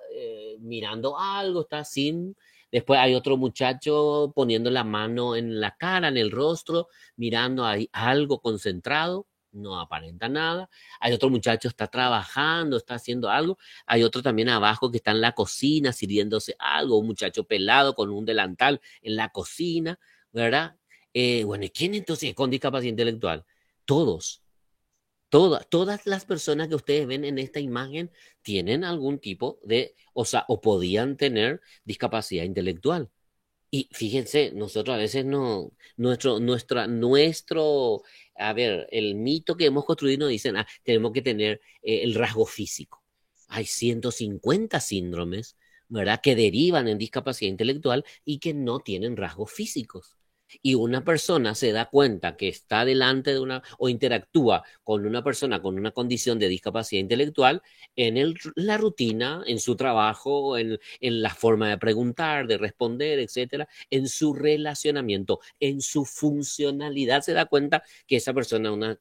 mirando algo, está sin. Después hay otro muchacho poniendo la mano en la cara, en el rostro, mirando ahí algo concentrado, no aparenta nada. Hay otro muchacho está trabajando, está haciendo algo. Hay otro también abajo que está en la cocina sirviéndose algo, un muchacho pelado con un delantal en la cocina, ¿verdad? Bueno, ¿y quién entonces con discapacidad intelectual? Todos. Todas las personas que ustedes ven en esta imagen tienen algún tipo de, o sea, o podían tener discapacidad intelectual. Y fíjense, nosotros a veces no, a ver, el mito que hemos construido nos dicen, tenemos que tener el rasgo físico. Hay 150 síndromes, ¿verdad?, que derivan en discapacidad intelectual y que no tienen rasgos físicos. Y una persona se da cuenta que está delante de una o interactúa con una persona con una condición de discapacidad intelectual la rutina, en su trabajo, en la forma de preguntar, de responder, etcétera, en su relacionamiento, en su funcionalidad, se da cuenta que esa persona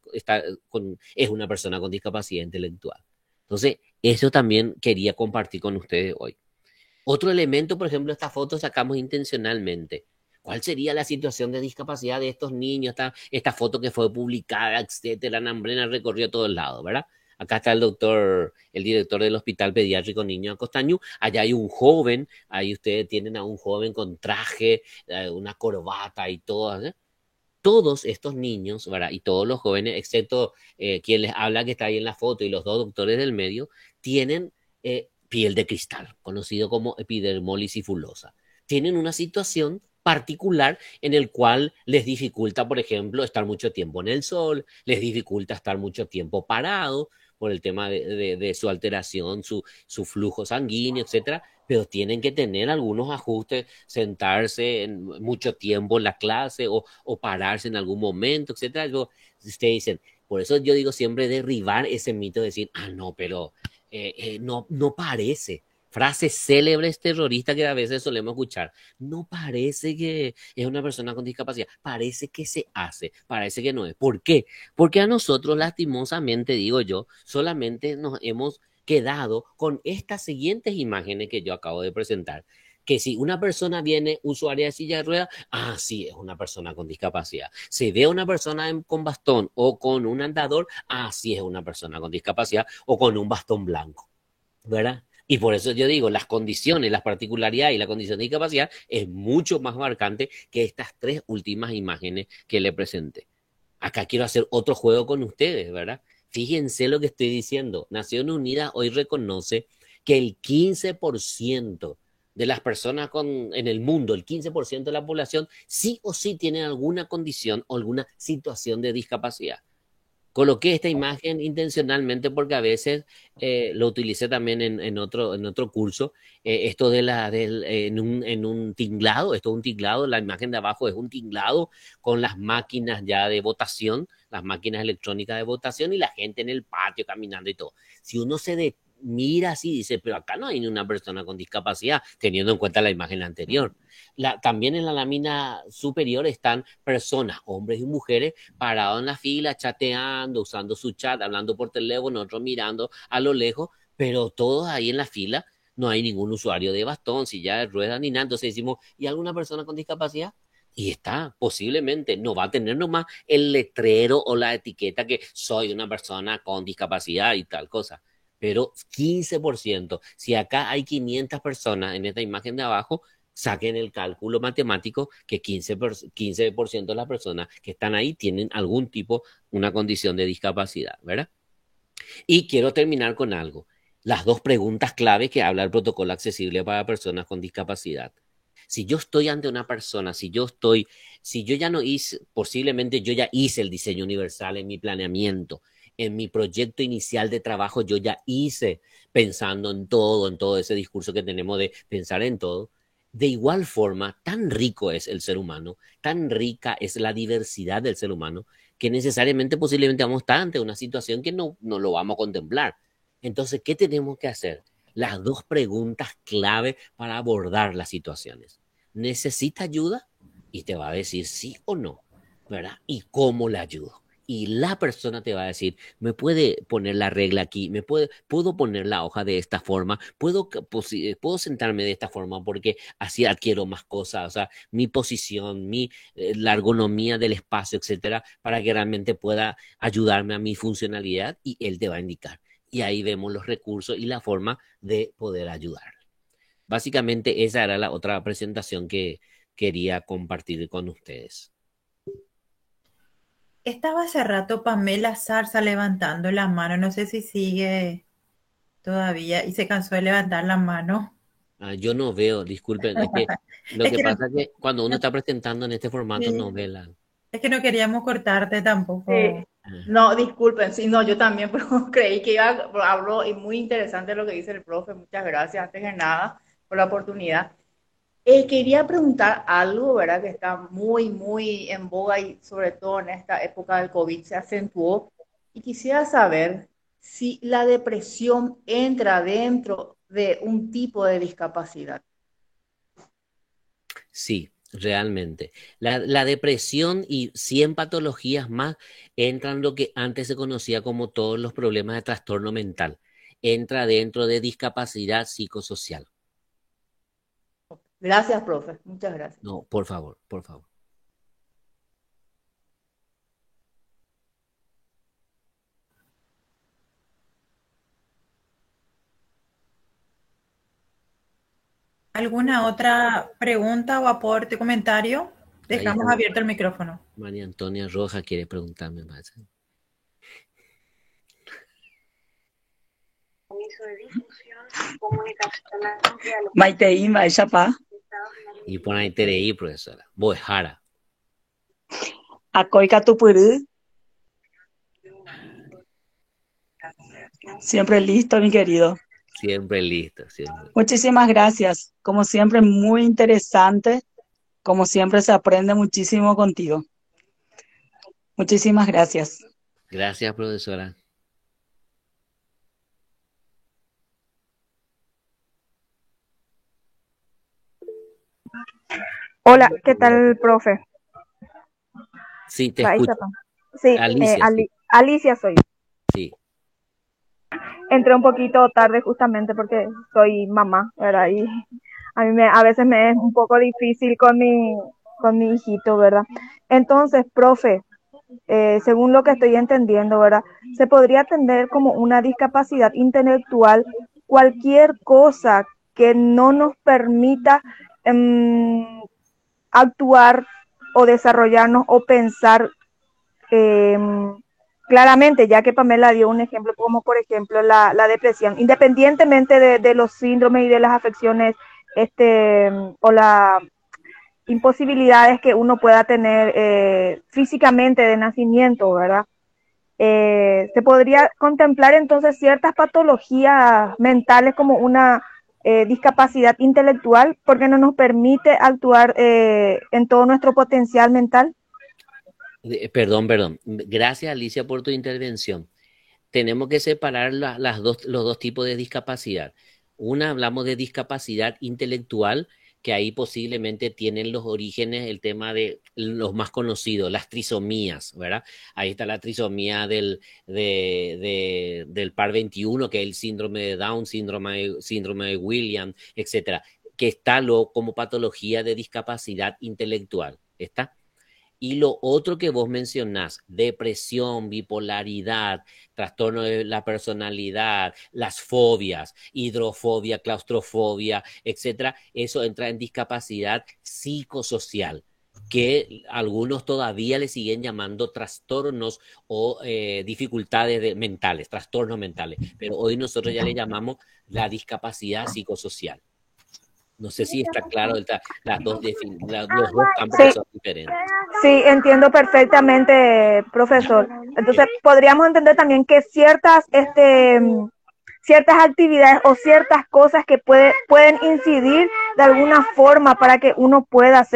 es una persona con discapacidad intelectual. Entonces, eso también quería compartir con ustedes hoy. Otro elemento, por ejemplo, esta foto sacamos intencionalmente. ¿Cuál sería la situación de discapacidad de estos niños? Esta foto que fue publicada, etcétera, Nambrena recorrió todos lados, ¿verdad? Acá está el director del Hospital Pediátrico Niño Acostañú. Allá hay un joven, ahí ustedes tienen a un joven con traje, una corbata y todo, ¿eh? Todos estos niños, ¿verdad? Y todos los jóvenes, excepto quien les habla que está ahí en la foto y los 2 doctores del medio, tienen piel de cristal, conocido como epidermólisis fulosa. Tienen una situación particular en el cual les dificulta, por ejemplo, estar mucho tiempo en el sol, les dificulta estar mucho tiempo parado por el tema de su alteración, su flujo sanguíneo, etcétera, pero tienen que tener algunos ajustes, sentarse mucho tiempo en la clase o pararse en algún momento, etcétera. Ustedes dicen, por eso yo digo siempre derribar ese mito de decir, no, pero no parece. frases célebres terroristas que a veces solemos escuchar. No parece que es una persona con discapacidad, parece que se hace, parece que no es. ¿Por qué? Porque a nosotros, lastimosamente, digo yo, solamente nos hemos quedado con estas siguientes imágenes que yo acabo de presentar. Que si una persona viene usuaria de silla de ruedas, ah, sí, es una persona con discapacidad. Si ve a una persona con bastón o con un andador, ah, sí, es una persona con discapacidad o con un bastón blanco, ¿verdad? Y por eso yo digo, las condiciones, las particularidades y la condición de discapacidad es mucho más marcante que estas tres últimas imágenes que le presenté. Acá quiero hacer otro juego con ustedes, ¿verdad? Fíjense lo que estoy diciendo. Naciones Unidas hoy reconoce que el 15% de las personas en el mundo, el 15% de la población, sí o sí tienen alguna condición o alguna situación de discapacidad. Coloqué esta imagen intencionalmente porque a veces lo utilicé también en otro curso. Esto en un tinglado, esto es un tinglado, la imagen de abajo es un tinglado con las máquinas ya de votación, las máquinas electrónicas de votación y la gente en el patio caminando y todo. Si uno mira así, dice, pero acá no hay ni una persona con discapacidad, teniendo en cuenta la imagen anterior. También en la lámina superior están personas, hombres y mujeres, parados en la fila, chateando, usando su chat, hablando por teléfono, otros mirando a lo lejos, pero todos ahí en la fila, no hay ningún usuario de bastón, silla de ruedas ni nada. Entonces decimos, ¿y alguna persona con discapacidad? Y está, posiblemente, no va a tener nomás el letrero o la etiqueta que soy una persona con discapacidad y tal cosa. Pero 15%, si acá hay 500 personas en esta imagen de abajo, saquen el cálculo matemático que 15% de las personas que están ahí tienen algún tipo, una condición de discapacidad, ¿verdad? Y quiero terminar con algo. Las dos preguntas clave que habla el protocolo accesible para personas con discapacidad. Si yo estoy ante una persona, si yo ya no hice, posiblemente yo ya hice el diseño universal en mi planeamiento, en mi proyecto inicial de trabajo, yo ya hice pensando en todo ese discurso que tenemos de pensar en todo. De igual forma, tan rico es el ser humano, tan rica es la diversidad del ser humano, que necesariamente posiblemente vamos a estar ante una situación que no lo vamos a contemplar. Entonces, ¿qué tenemos que hacer? Las dos preguntas clave para abordar las situaciones. ¿Necesita ayuda? Y te va a decir sí o no, ¿verdad? ¿Y cómo le ayudo? Y la persona te va a decir, ¿me puede poner la regla aquí? ¿Puedo poner la hoja de esta forma? ¿Puedo sentarme de esta forma porque así adquiero más cosas? O sea, mi posición, la ergonomía del espacio, etcétera, para que realmente pueda ayudarme a mi funcionalidad y él te va a indicar. Y ahí vemos los recursos y la forma de poder ayudar. Básicamente esa era la otra presentación que quería compartir con ustedes. Estaba hace rato Pamela Zarza levantando la mano, no sé si sigue todavía y se cansó de levantar la mano. Yo no veo, disculpen, es que lo Es que que no, pasa es que cuando uno está presentando en este formato no sí, ve la... es que no queríamos cortarte Sí, tampoco. Ah, no, disculpen, sí, no, yo también pero creí que habló y muy interesante lo que dice el profe, muchas gracias antes de nada por la oportunidad. Quería preguntar algo, ¿verdad? Que está muy, muy en boga y sobre todo en esta época del COVID se acentuó y quisiera saber si la depresión entra dentro de un tipo de discapacidad. sí, realmente. La depresión y 100 patologías más entran en lo que antes se conocía como todos los problemas de trastorno mental. Entra dentro de discapacidad psicosocial. Gracias, profe, muchas gracias. No, por favor, por favor. ¿Alguna otra pregunta o aporte, comentario? Ahí Dejamos está abierto el micrófono. María Antonia Roja, quiere preguntarme más. Maitei, Maishapa, Y por ahí TRI, profesora. Bojara. Akoika Tupurú, siempre listo, mi querido. Siempre listo, siempre. Muchísimas gracias. Como siempre, muy interesante. Como siempre, se aprende muchísimo contigo. Muchísimas gracias. Gracias, profesora. Hola, ¿qué tal, profe? Sí, te Raiza, escucho. sí, Alicia, sí, Alicia soy yo. sí. Entré un poquito tarde justamente porque soy mamá, ¿verdad? Y a veces me es un poco difícil con mi hijito, ¿verdad? Entonces, profe, según lo que estoy entendiendo, ¿verdad? Se podría atender como una discapacidad intelectual cualquier cosa que no nos permita em, actuar o desarrollarnos o pensar eh, claramente, ya que Pamela dio un ejemplo, como por ejemplo la depresión, independientemente de los síndromes y de las afecciones o las imposibilidades que uno pueda tener físicamente de nacimiento, ¿verdad? Se podría contemplar entonces ciertas patologías mentales como una discapacidad intelectual porque no nos permite actuar en todo nuestro potencial mental. Perdón. Gracias, Alicia, por tu intervención. Tenemos que separar los dos tipos de discapacidad. Una, hablamos de discapacidad intelectual, que ahí posiblemente tienen los orígenes el tema de los más conocidos, las trisomías, ¿verdad? Ahí está la trisomía del par 21, que es el síndrome de Down, síndrome de Williams, etcétera, que está como patología de discapacidad intelectual. ¿Está? Y lo otro que vos mencionás, depresión, bipolaridad, trastorno de la personalidad, las fobias, hidrofobia, claustrofobia, etcétera, eso entra en discapacidad psicosocial, que algunos todavía le siguen llamando trastornos o mentales, trastornos mentales, pero hoy nosotros ya le llamamos la discapacidad psicosocial. No sé si está claro los dos campos que Sí, son diferentes. sí, entiendo perfectamente, profesor. Entonces, podríamos entender también que ciertas actividades o ciertas cosas que pueden incidir de alguna forma para que uno pueda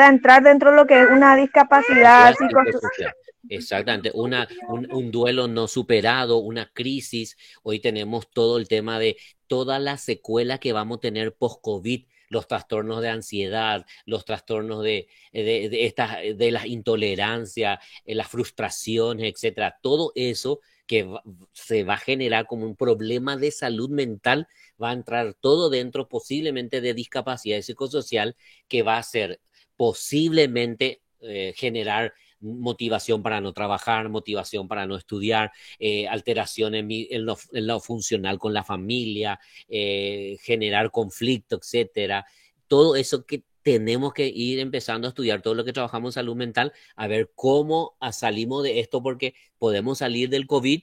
entrar dentro de lo que es una discapacidad Capacidad psicosocial. psicosocial. Exactamente, un duelo no superado, una crisis. Hoy tenemos todo el tema de toda la secuela que vamos a tener post-COVID, los trastornos de ansiedad, los trastornos de las intolerancias, las frustraciones, etcétera. Todo eso que se va a generar como un problema de salud mental, va a entrar todo dentro posiblemente de discapacidad psicosocial que va a ser posiblemente generar motivación para no trabajar, motivación para no estudiar, alteración en lo funcional con la familia, generar conflicto, etcétera. Todo eso que tenemos que ir empezando a estudiar, todo lo que trabajamos en salud mental, a ver cómo salimos de esto, porque podemos salir del COVID,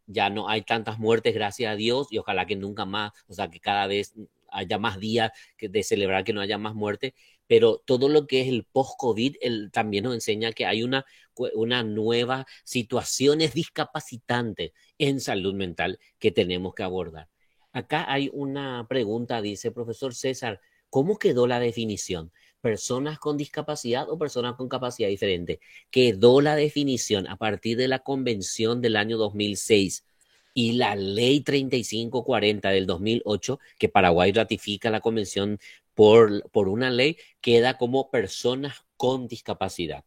ya no hay tantas muertes, gracias a Dios, y ojalá que nunca más, o sea, que cada vez haya más días de celebrar que no haya más muertes, pero todo lo que es el post-COVID también nos enseña que hay una nueva situaciones discapacitantes en salud mental que tenemos que abordar. Acá hay una pregunta, dice profesor César, ¿cómo quedó la definición? ¿Personas con discapacidad o personas con capacidad diferente? Quedó la definición a partir de la convención del año 2006 y la ley 3540 del 2008, que Paraguay ratifica la convención por una ley, queda como personas con discapacidad.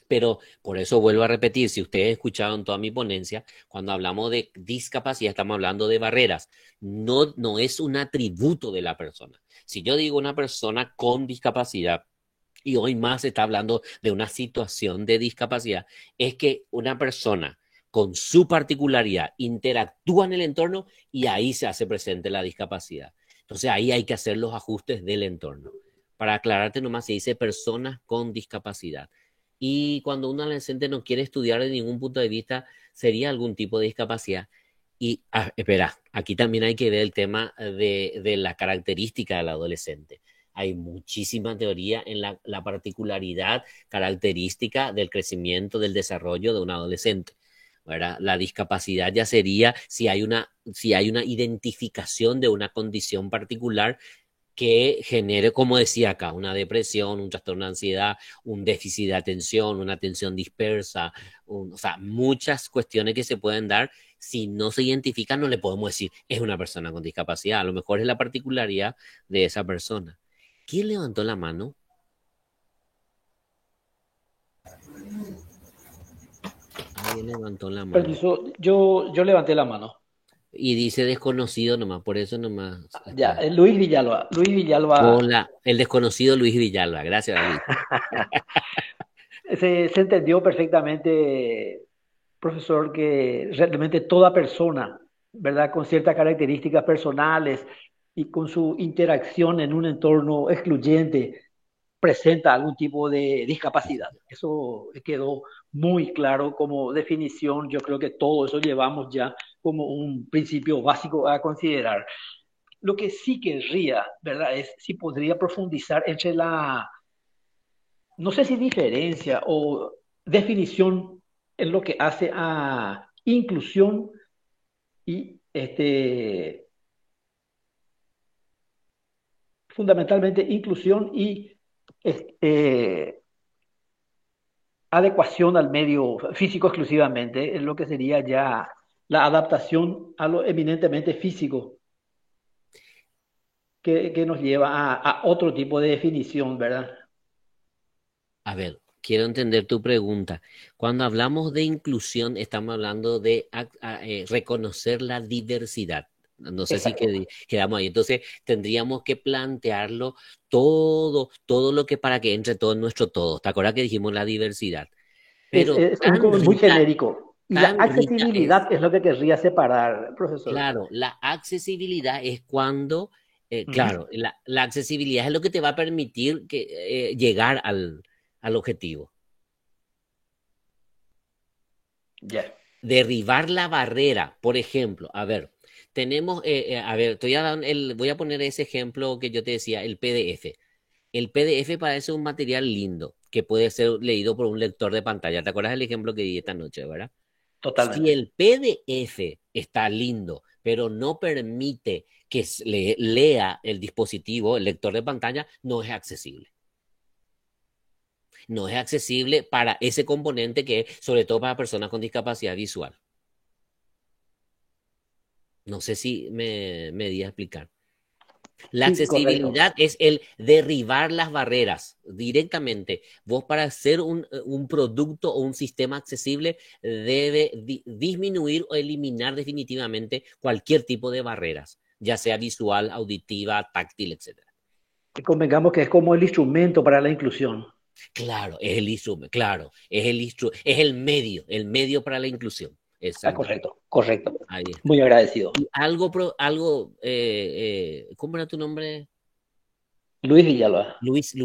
Pero por eso vuelvo a repetir, si ustedes escucharon toda mi ponencia, cuando hablamos de discapacidad estamos hablando de barreras, no es un atributo de la persona. Si yo digo una persona con discapacidad, y hoy más se está hablando de una situación de discapacidad, es que una persona con su particularidad interactúa en el entorno y ahí se hace presente la discapacidad. Entonces ahí hay que hacer los ajustes del entorno. Para aclararte nomás, se dice personas con discapacidad. Y cuando un adolescente no quiere estudiar de ningún punto de vista, sería algún tipo de discapacidad. Y espera, aquí también hay que ver el tema de la característica del adolescente. Hay muchísima teoría en la particularidad característica del crecimiento, del desarrollo de un adolescente. ¿Verdad? La discapacidad ya sería si hay una identificación de una condición particular que genere, como decía acá, una depresión, un trastorno de ansiedad, un déficit de atención, una atención dispersa, o sea, muchas cuestiones que se pueden dar. Si no se identifican, no le podemos decir es una persona con discapacidad. A lo mejor es la particularidad de esa persona. ¿Quién levantó la mano? Alguien levantó la mano. Permiso, yo levanté la mano. Y dice desconocido nomás, por eso nomás. Ya, Luis Villalba. Luis Villalba. Hola, el desconocido Luis Villalba. Gracias, Luis. Se entendió perfectamente, profesor, que realmente toda persona, ¿verdad? Con ciertas características personales y con su interacción en un entorno excluyente, presenta algún tipo de discapacidad. Eso quedó muy claro como definición. Yo creo que todo eso llevamos ya como un principio básico a considerar. Lo que sí querría, ¿verdad? Es si podría profundizar entre no sé si diferencia o definición en lo que hace a inclusión y fundamentalmente inclusión y este, adecuación al medio físico exclusivamente, en lo que sería ya la adaptación a lo eminentemente físico, que nos lleva a otro tipo de definición, ¿verdad? A ver, quiero entender tu pregunta. Cuando hablamos de inclusión, estamos hablando de reconocer la diversidad. No sé si Exacto. quedamos ahí. Entonces, tendríamos que plantearlo todo lo que para que entre todo en nuestro todo. ¿Te acuerdas que dijimos la diversidad? Pero Es tan muy rica, genérico. Y la tan rica accesibilidad es lo que querría separar, profesor. claro, la accesibilidad es cuando, Ujú. claro, la accesibilidad es lo que te va a permitir llegar al objetivo. Ya. Derribar la barrera, por ejemplo, a ver, tenemos, a ver, voy a poner ese ejemplo que yo te decía, el PDF. El PDF parece un material lindo que puede ser leído por un lector de pantalla. ¿Te acuerdas del ejemplo que di esta noche, verdad? Si Totalmente. el PDF está lindo, pero no permite que lea el dispositivo, el lector de pantalla, no es accesible. No es accesible para ese componente que es sobre todo para personas con discapacidad visual. No sé si me di a explicar. La Sí, correcto. accesibilidad es el derribar las barreras directamente. Vos para hacer un producto o un sistema accesible debe disminuir o eliminar definitivamente cualquier tipo de barreras, ya sea visual, auditiva, táctil, etcétera. Que convengamos que es como el instrumento para la inclusión. Claro, es el instrumento, claro, es el medio para la inclusión. Ah, Exactamente. correcto, correcto. Ahí está. Muy agradecido. Y ¿cómo era tu nombre? Luis Villalba. Luis,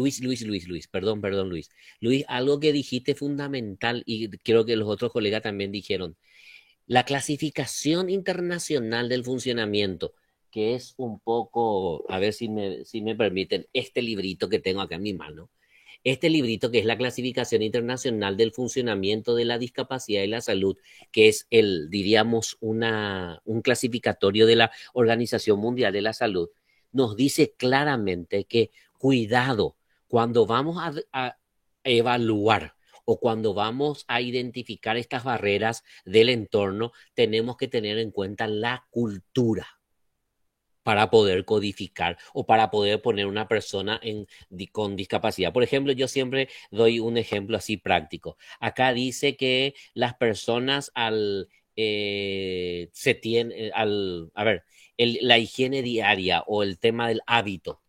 perdón, Luis. Luis, algo que dijiste fundamental y creo que los otros colegas también dijeron, la clasificación internacional del funcionamiento, que es un poco, a ver si me permiten, este librito que tengo acá en mi mano, este librito que es la clasificación internacional del funcionamiento de la discapacidad y la salud, que es diríamos, un clasificatorio de la Organización Mundial de la Salud, nos dice claramente que cuidado cuando vamos a evaluar o cuando vamos a identificar estas barreras del entorno, tenemos que tener en cuenta la cultura para poder codificar o para poder poner una persona con discapacidad. Por ejemplo, yo siempre doy un ejemplo así práctico. Acá dice que las personas a ver, la higiene diaria o el tema del hábito,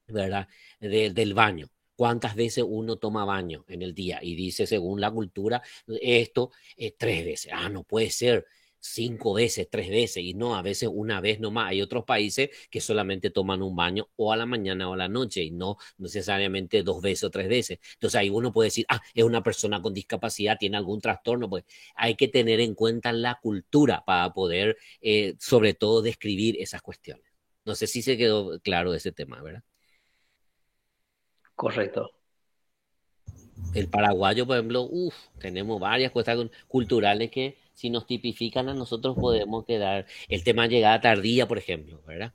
¿verdad? Del baño. ¿Cuántas veces uno toma baño en el día? Y dice, según la cultura, esto es 3 veces. Ah, no puede ser 5 veces, 3 veces, y no, a veces una vez nomás. Hay otros países que solamente toman un baño o a la mañana o a la noche y no necesariamente 2 veces o 3 veces. Entonces ahí uno puede decir, ah, es una persona con discapacidad, tiene algún trastorno, pues hay que tener en cuenta la cultura para poder, sobre todo, describir esas cuestiones. No sé si se quedó claro ese tema, ¿verdad? Correcto. El paraguayo, por ejemplo, tenemos varias cuestiones culturales que si nos tipifican a nosotros podemos quedar. El tema de llegada tardía, por ejemplo, ¿verdad?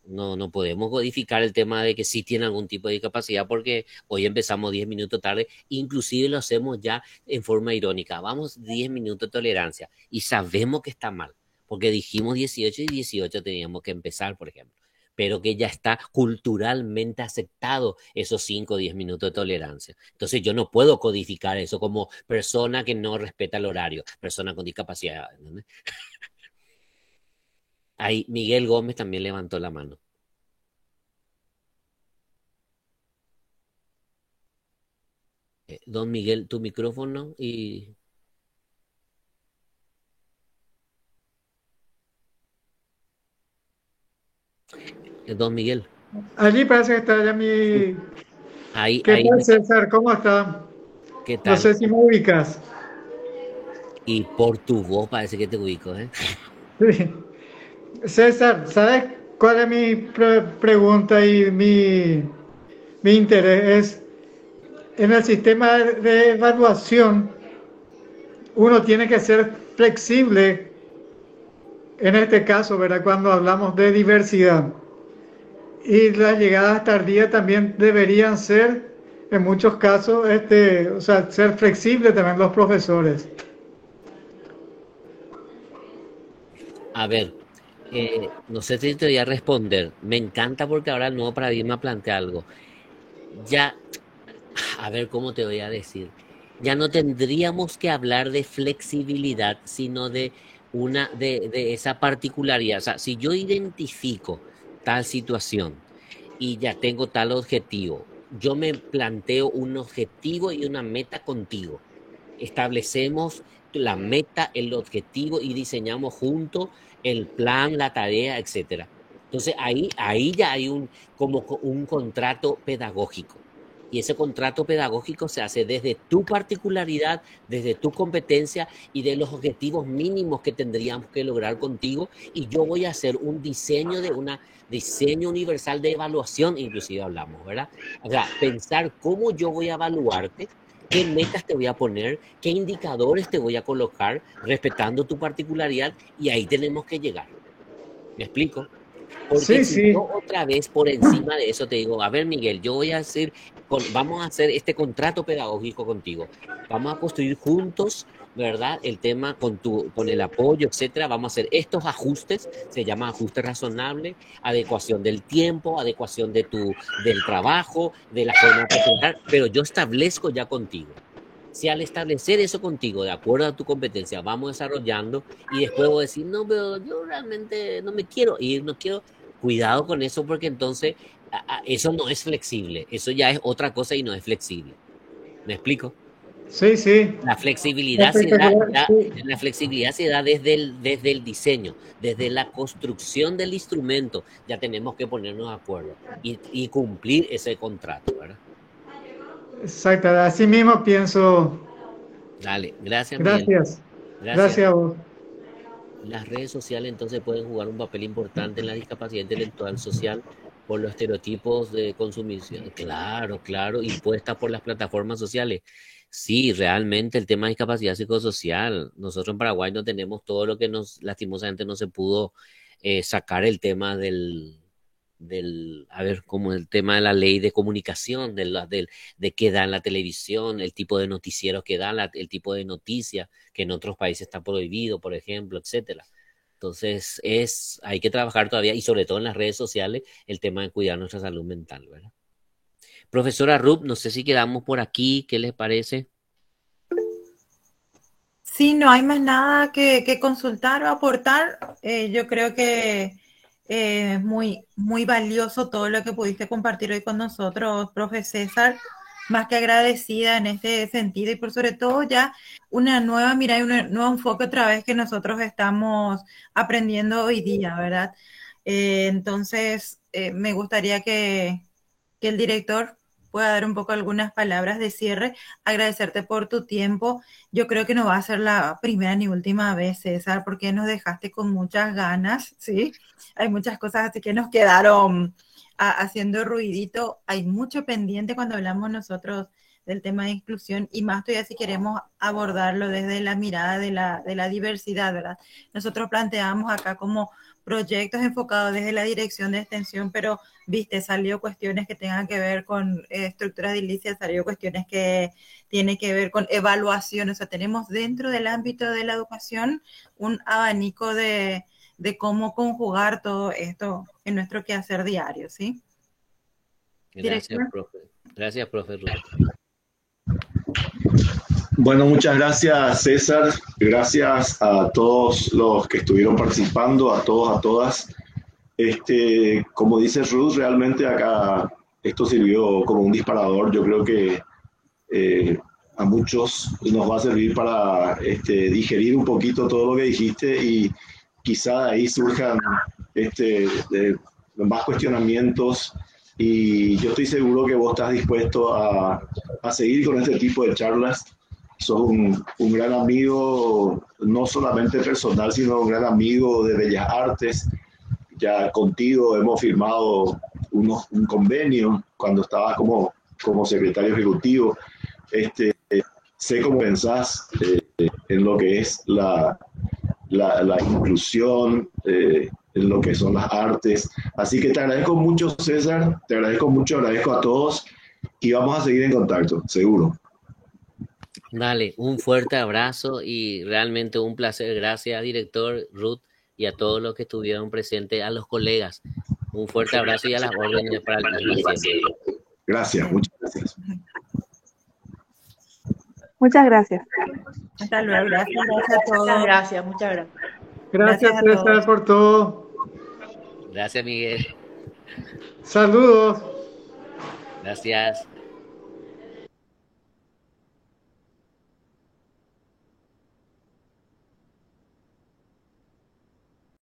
No podemos codificar el tema de que sí tiene algún tipo de discapacidad porque hoy empezamos 10 minutos tarde, inclusive lo hacemos ya en forma irónica. Vamos 10 minutos de tolerancia y sabemos que está mal, porque dijimos 18 y 18 teníamos que empezar, por ejemplo. pero que ya está culturalmente aceptado esos 5 o 10 minutos de tolerancia. Entonces yo no puedo codificar eso como persona que no respeta el horario, persona con discapacidad. ¿Entendés? Ahí Miguel Gómez también levantó la mano. Don Miguel, tu micrófono y... Don Miguel. Allí parece que está ya mi... Ahí, ¿Qué ahí. tal, César? ¿Cómo está? ¿Qué No tal? sé si me ubicas. Y por tu voz parece que te ubico, ¿eh? Sí. César, ¿sabes cuál es mi pregunta y mi interés? En el sistema de evaluación, uno tiene que ser flexible, en este caso, ¿verdad? Cuando hablamos de diversidad. Y las llegadas tardías también deberían ser, en muchos casos, o sea, ser flexibles también los profesores. A ver, no sé si te voy a responder. Me encanta porque ahora el nuevo paradigma plantea algo. Ya, a ver cómo te voy a decir. Ya no tendríamos que hablar de flexibilidad, sino de esa particularidad. O sea, si yo identifico tal situación y ya tengo tal objetivo, yo me planteo un objetivo y una meta contigo. Establecemos la meta, el objetivo y diseñamos juntos el plan, la tarea, etcétera. Entonces ahí ya hay como un contrato pedagógico. Y ese contrato pedagógico se hace desde tu particularidad, desde tu competencia y de los objetivos mínimos que tendríamos que lograr contigo. Y yo voy a hacer un diseño diseño universal de evaluación, inclusive hablamos, ¿verdad? O sea, pensar cómo yo voy a evaluarte, qué metas te voy a poner, qué indicadores te voy a colocar, respetando tu particularidad, y ahí tenemos que llegar. ¿Me explico? Porque Sí, si sí. yo otra vez por encima de eso te digo, a ver, Miguel, vamos a hacer este contrato pedagógico contigo. Vamos a construir juntos, ¿verdad? El tema con el apoyo, etcétera. Vamos a hacer estos ajustes, se llama ajuste razonable, adecuación del tiempo, adecuación del trabajo, de la forma de presentar, pero yo establezco ya contigo. Si al establecer eso contigo, de acuerdo a tu competencia, vamos desarrollando y después voy a decir, no, pero yo realmente no me quiero ir, no quiero, cuidado con eso porque entonces eso no es flexible, eso ya es otra cosa y no es flexible. ¿Me explico? Sí, sí. La flexibilidad Espectacular. Sí. la flexibilidad se da desde el diseño, desde la construcción del instrumento, ya tenemos que ponernos de acuerdo y cumplir ese contrato, ¿verdad? Exacto, así mismo pienso. Dale, gracias, Miguel. Gracias. Gracias. Gracias a vos. Las redes sociales entonces pueden jugar un papel importante en la discapacidad intelectual social por los estereotipos de consumición. Claro, claro, impuestas por las plataformas sociales. Sí, realmente el tema de discapacidad psicosocial. Nosotros en Paraguay no tenemos todo lo que lastimosamente no se pudo sacar el tema a ver, como el tema de la ley de comunicación, de qué da en la televisión, el tipo de noticieros que dan, el tipo de noticias que en otros países está prohibido, por ejemplo, etcétera. Entonces, hay que trabajar todavía, y sobre todo en las redes sociales, el tema de cuidar nuestra salud mental, ¿verdad? Profesora Rupp, no sé si quedamos por aquí, ¿qué les parece? Sí, no hay más nada que consultar o aportar. Yo creo que es muy, muy valioso todo lo que pudiste compartir hoy con nosotros, profe César. Más que agradecida en este sentido y por sobre todo ya una nueva mirada y un nuevo enfoque otra vez que nosotros estamos aprendiendo hoy día, ¿verdad? Entonces, me gustaría que el director pueda dar un poco algunas palabras de cierre, agradecerte por tu tiempo. Yo creo que no va a ser la primera ni última vez, César, porque nos dejaste con muchas ganas, ¿sí? Hay muchas cosas así que nos quedaron haciendo ruidito. Hay mucho pendiente cuando hablamos nosotros del tema de inclusión y más todavía si queremos abordarlo desde la mirada de la diversidad, ¿verdad? Nosotros planteamos acá como proyectos enfocados desde la dirección de extensión, pero viste, salió cuestiones que tengan que ver con estructuras edilicias, salió cuestiones que tienen que ver con evaluación, o sea, tenemos dentro del ámbito de la educación un abanico de de cómo conjugar todo esto en nuestro quehacer diario, ¿sí? Gracias, profe. Gracias, profe Ruth. Bueno, muchas gracias, César. Gracias a todos los que estuvieron participando, a todos, a todas. Como dice Ruth, realmente acá esto sirvió como un disparador. Yo creo que a muchos nos va a servir para digerir un poquito todo lo que dijiste y quizá de ahí surjan más cuestionamientos. Y yo estoy seguro que vos estás dispuesto a seguir con este tipo de charlas. Sos un gran amigo, no solamente personal, sino un gran amigo de Bellas Artes. Ya contigo hemos firmado un convenio cuando estabas como secretario ejecutivo. Sé cómo pensás en lo que es la inclusión, en lo que son las artes. Así que te agradezco mucho, César, te agradezco mucho, agradezco a todos y vamos a seguir en contacto, seguro. Dale, un fuerte abrazo y realmente un placer. Gracias, director Ruth, y a todos los que estuvieron presentes, a los colegas. Un fuerte abrazo y a las órdenes para el paciente. Gracias, muchas gracias. Muchas gracias. Hasta luego, gracias a todos. Muchas gracias, muchas gracias. Gracias, César, por todo. Gracias, Miguel. Saludos. Gracias.